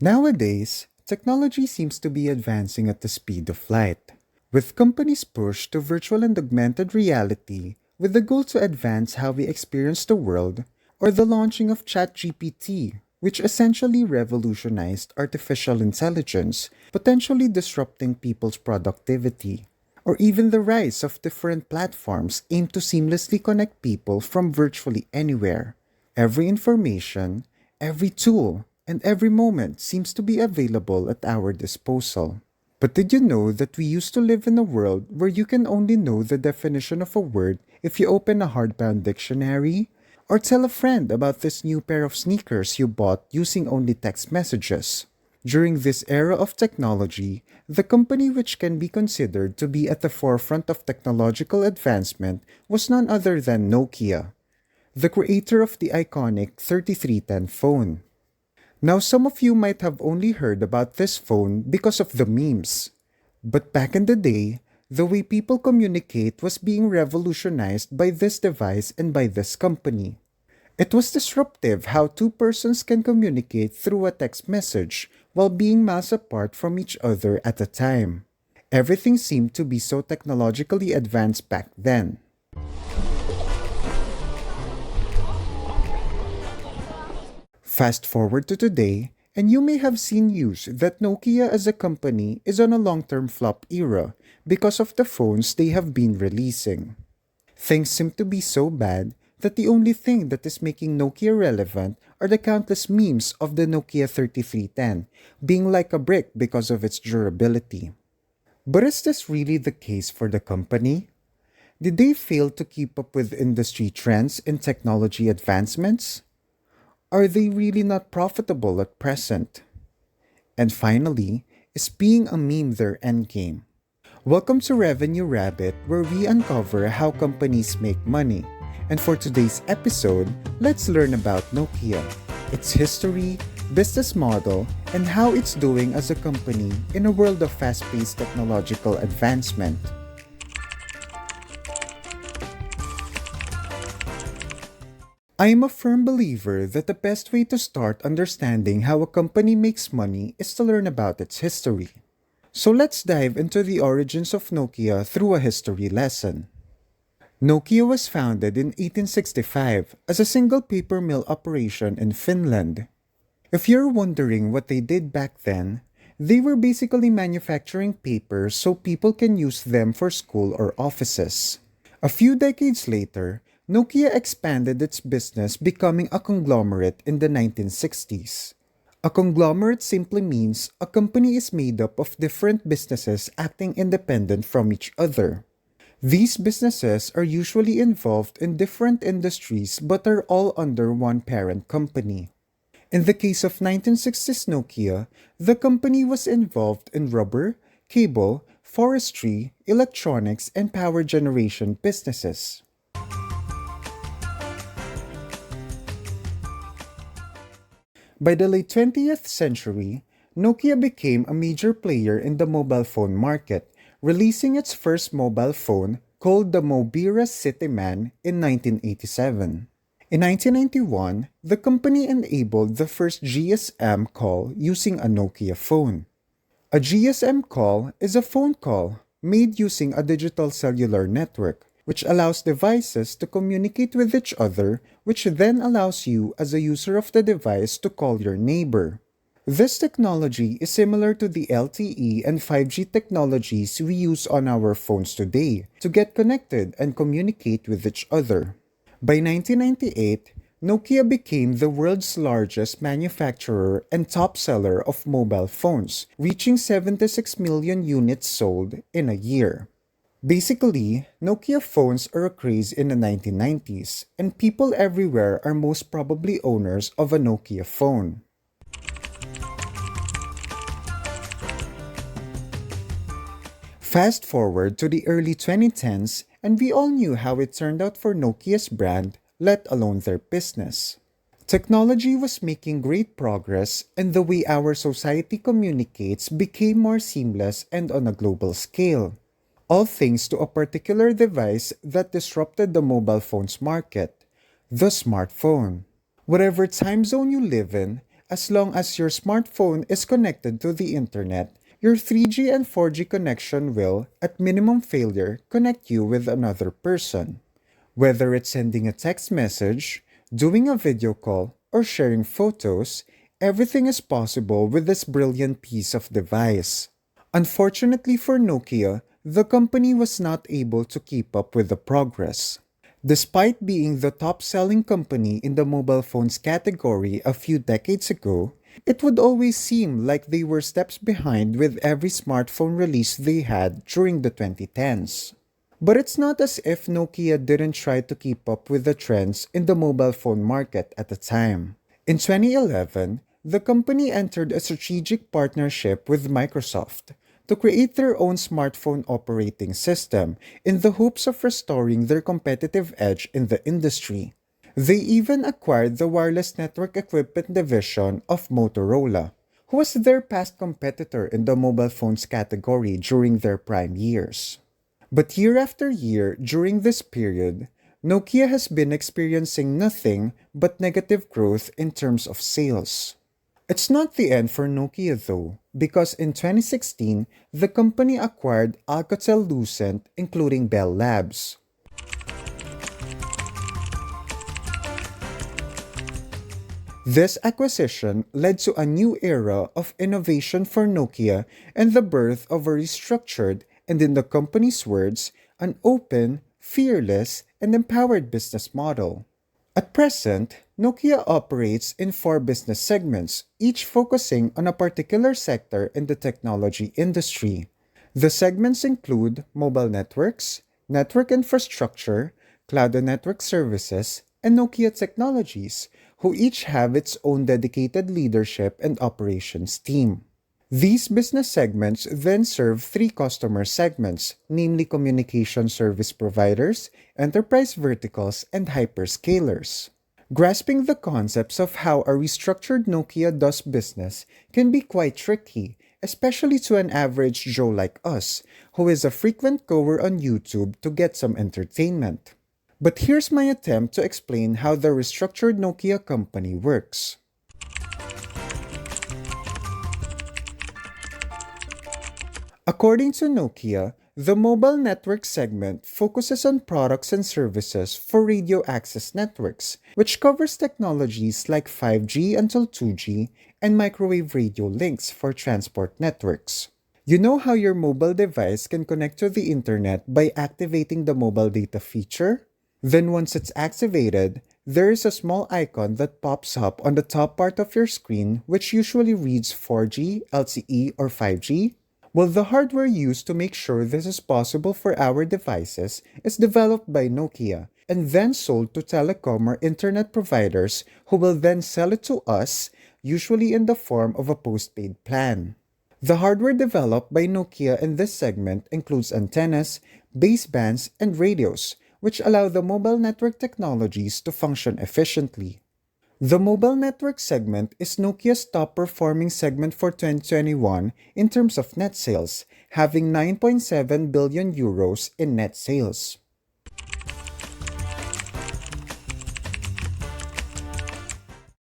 Nowadays, technology seems to be advancing at the speed of light, with companies push to virtual and augmented reality with the goal to advance how we experience the world, or the launching of ChatGPT, which essentially revolutionized artificial intelligence, potentially disrupting people's productivity, or even the rise of different platforms aimed to seamlessly connect people from virtually anywhere. Every information, every tool, and every moment seems to be available at our disposal. But did you know that we used to live in a world where you can only know the definition of a word if you open a hardbound dictionary? Or tell a friend about this new pair of sneakers you bought using only text messages? During this era of technology, the company which can be considered to be at the forefront of technological advancement was none other than Nokia, the creator of the iconic 3310 phone. Now, some of you might have only heard about this phone because of the memes. But back in the day, the way people communicate was being revolutionized by this device and by this company. It was disruptive how two persons can communicate through a text message while being miles apart from each other at a time. Everything seemed to be so technologically advanced back then. Fast forward to today, and you may have seen news that Nokia as a company is on a long term flop era because of the phones they have been releasing. Things seem to be so bad that the only thing that is making Nokia relevant are the countless memes of the Nokia 3310 being like a brick because of its durability. But is this really the case for the company? Did they fail to keep up with industry trends in technology advancements? Are they really not profitable at present? And finally, is being a meme their endgame? Welcome to Revenue Rabbit, where we uncover how companies make money. And for today's episode, let's learn about Nokia, its history, business model, and how it's doing as a company in a world of fast-paced technological advancement. I am a firm believer that the best way to start understanding how a company makes money is to learn about its history. So let's dive into the origins of Nokia through a history lesson. Nokia was founded in 1865 as a single paper mill operation in Finland. If you're wondering what they did back then, they were basically manufacturing paper so people can use them for school or offices. A few decades later, Nokia expanded its business, becoming a conglomerate in the 1960s. A conglomerate simply means a company is made up of different businesses acting independent from each other. These businesses are usually involved in different industries but are all under one parent company. In the case of 1960s Nokia, the company was involved in rubber, cable, forestry, electronics, and power generation businesses. By the late 20th century, Nokia became a major player in the mobile phone market, releasing its first mobile phone called the Mobira Cityman in 1987. In 1991, the company enabled the first GSM call using a Nokia phone. A GSM call is a phone call made using a digital cellular network, which allows devices to communicate with each other, which then allows you as a user of the device to call your neighbor. This technology is similar to the LTE and 5G technologies we use on our phones today to get connected and communicate with each other. By 1998, Nokia became the world's largest manufacturer and top seller of mobile phones, reaching 76 million units sold in a year. Basically, Nokia phones are a craze in the 1990s, and people everywhere are most probably owners of a Nokia phone. Fast forward to the early 2010s, and we all knew how it turned out for Nokia's brand, let alone their business. Technology was making great progress, and the way our society communicates became more seamless and on a global scale. All thanks to a particular device that disrupted the mobile phones market, the smartphone. Whatever time zone you live in, as long as your smartphone is connected to the internet, your 3G and 4G connection will, at minimum failure, connect you with another person. Whether it's sending a text message, doing a video call, or sharing photos, everything is possible with this brilliant piece of device. Unfortunately for Nokia, the company was not able to keep up with the progress. Despite being the top selling company in the mobile phones category a few decades ago, it would always seem like they were steps behind with every smartphone release they had during the 2010s. But it's not as if Nokia didn't try to keep up with the trends in the mobile phone market at the time. In 2011, the company entered a strategic partnership with Microsoft to create their own smartphone operating system in the hopes of restoring their competitive edge in the industry. They even acquired the wireless network equipment division of Motorola, who was their past competitor in the mobile phones category during their prime years. But year after year during this period, Nokia has been experiencing nothing but negative growth in terms of sales. It's not the end for Nokia though, because in 2016, the company acquired Alcatel-Lucent, including Bell Labs. This acquisition led to a new era of innovation for Nokia and the birth of a restructured and, in the company's words, an open, fearless, and empowered business model. At present, Nokia operates in four business segments, each focusing on a particular sector in the technology industry. The segments include mobile networks, network infrastructure, cloud and network services, and Nokia Technologies, who each have its own dedicated leadership and operations team. These business segments then serve three customer segments, namely communication service providers, enterprise verticals, and hyperscalers. Grasping the concepts of how a restructured Nokia does business can be quite tricky, especially to an average Joe like us, who is a frequent goer on YouTube to get some entertainment. But here's my attempt to explain how the restructured Nokia company works. According to Nokia, the mobile network segment focuses on products and services for radio access networks, which covers technologies like 5G until 2G and microwave radio links for transport networks. You know how your mobile device can connect to the internet by activating the mobile data feature? Then once it's activated, there is a small icon that pops up on the top part of your screen which usually reads 4G, LTE, or 5G. Well, the hardware used to make sure this is possible for our devices is developed by Nokia and then sold to telecom or internet providers who will then sell it to us, usually in the form of a postpaid plan. The hardware developed by Nokia in this segment includes antennas, basebands, and radios, which allow the mobile network technologies to function efficiently. The mobile network segment is Nokia's top-performing segment for 2021 in terms of net sales, having 9.7 billion euros in net sales.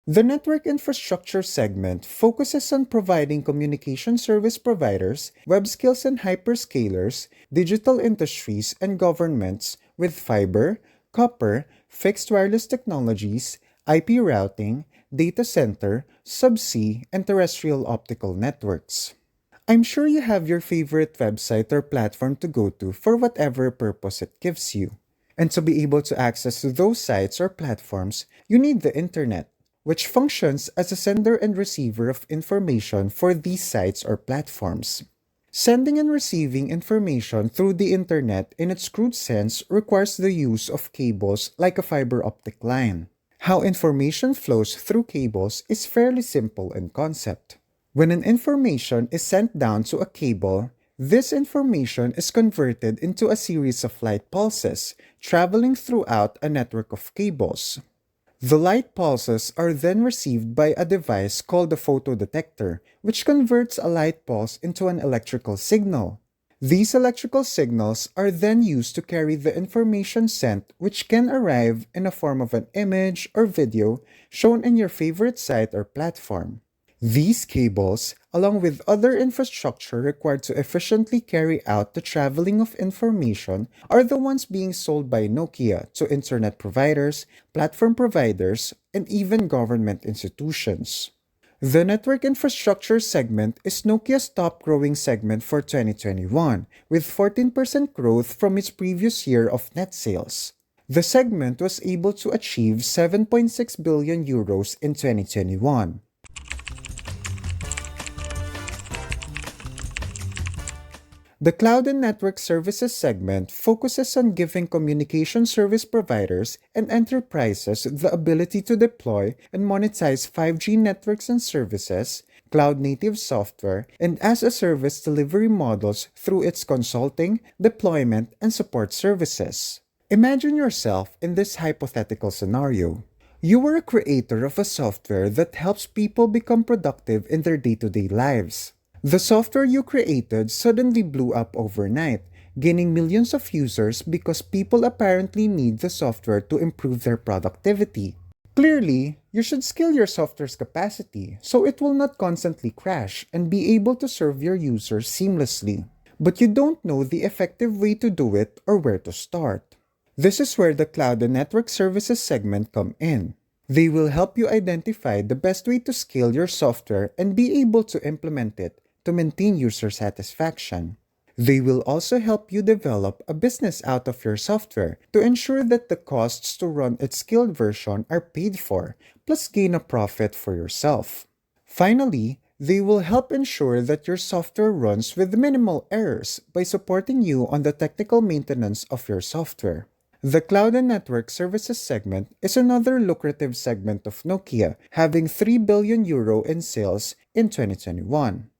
The network infrastructure segment focuses on providing communication service providers, web skills and hyperscalers, digital industries, and governments with fiber, copper, fixed wireless technologies, IP routing, data center, subsea, and terrestrial optical networks. I'm sure you have your favorite website or platform to go to for whatever purpose it gives you. And to be able to access those sites or platforms, you need the internet, which functions as a sender and receiver of information for these sites or platforms. Sending and receiving information through the internet in its crude sense requires the use of cables like a fiber optic line. How information flows through cables is fairly simple in concept. When an information is sent down to a cable, this information is converted into a series of light pulses, traveling throughout a network of cables. The light pulses are then received by a device called a photodetector, which converts a light pulse into an electrical signal. These electrical signals are then used to carry the information sent, which can arrive in a form of an image or video shown in your favorite site or platform. These cables, along with other infrastructure required to efficiently carry out the traveling of information, are the ones being sold by Nokia to internet providers, platform providers, and even government institutions. The network infrastructure segment is Nokia's top growing segment for 2021, with 14% growth from its previous year of net sales. The segment was able to achieve 7.6 billion euros in 2021. The Cloud and Network Services segment focuses on giving communication service providers and enterprises the ability to deploy and monetize 5G networks and services, cloud-native software, and as-a-service delivery models through its consulting, deployment, and support services. Imagine yourself in this hypothetical scenario. You are a creator of a software that helps people become productive in their day-to-day lives. The software you created suddenly blew up overnight, gaining millions of users because people apparently need the software to improve their productivity. Clearly, you should scale your software's capacity so it will not constantly crash and be able to serve your users seamlessly. But you don't know the effective way to do it or where to start. This is where the Cloud and Network Services segment come in. They will help you identify the best way to scale your software and be able to implement it to maintain user satisfaction. They will also help you develop a business out of your software to ensure that the costs to run its scaled version are paid for, plus gain a profit for yourself. Finally, they will help ensure that your software runs with minimal errors by supporting you on the technical maintenance of your software. The Cloud and Network Services segment is another lucrative segment of Nokia, having 3 billion euro in sales in 2021.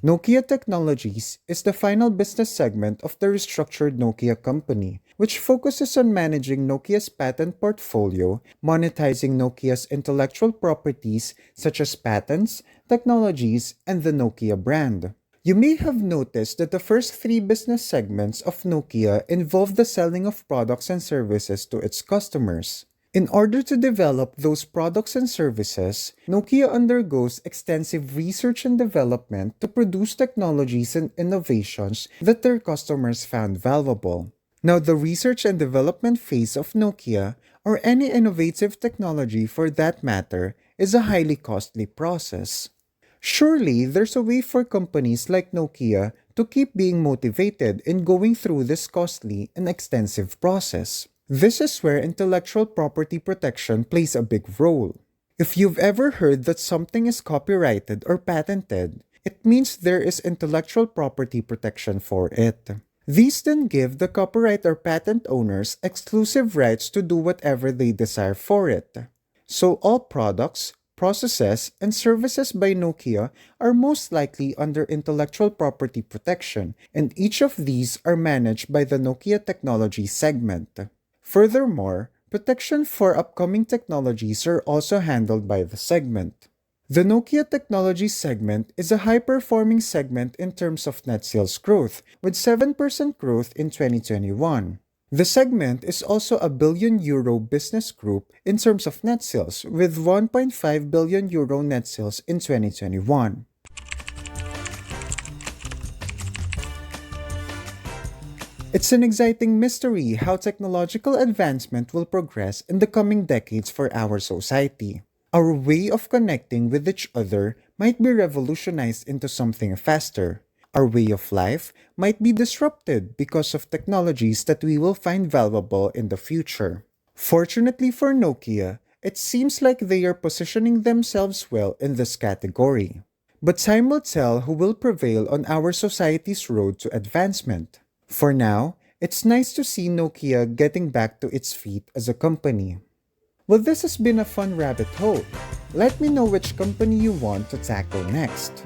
Nokia Technologies is the final business segment of the restructured Nokia company, which focuses on managing Nokia's patent portfolio, monetizing Nokia's intellectual properties such as patents, technologies, and the Nokia brand. You may have noticed that the first three business segments of Nokia involve the selling of products and services to its customers. In order to develop those products and services, Nokia undergoes extensive research and development to produce technologies and innovations that their customers found valuable. Now, the research and development phase of Nokia, or any innovative technology for that matter, is a highly costly process. Surely, there's a way for companies like Nokia to keep being motivated in going through this costly and extensive process. This is where intellectual property protection plays a big role. If you've ever heard that something is copyrighted or patented, it means there is intellectual property protection for it. These then give the copyright or patent owners exclusive rights to do whatever they desire for it. So all products, processes, and services by Nokia are most likely under intellectual property protection, and each of these are managed by the Nokia Technology segment. Furthermore, protection for upcoming technologies are also handled by the segment. The Nokia Technology segment is a high-performing segment in terms of net sales growth, with 7% growth in 2021. The segment is also a billion euro business group in terms of net sales, with 1.5 billion euro net sales in 2021. It's an exciting mystery how technological advancement will progress in the coming decades for our society. Our way of connecting with each other might be revolutionized into something faster. Our way of life might be disrupted because of technologies that we will find valuable in the future. Fortunately for Nokia, it seems like they are positioning themselves well in this category. But time will tell who will prevail on our society's road to advancement. For now, it's nice to see Nokia getting back to its feet as a company. Well, this has been a fun rabbit hole. Let me know which company you want to tackle next.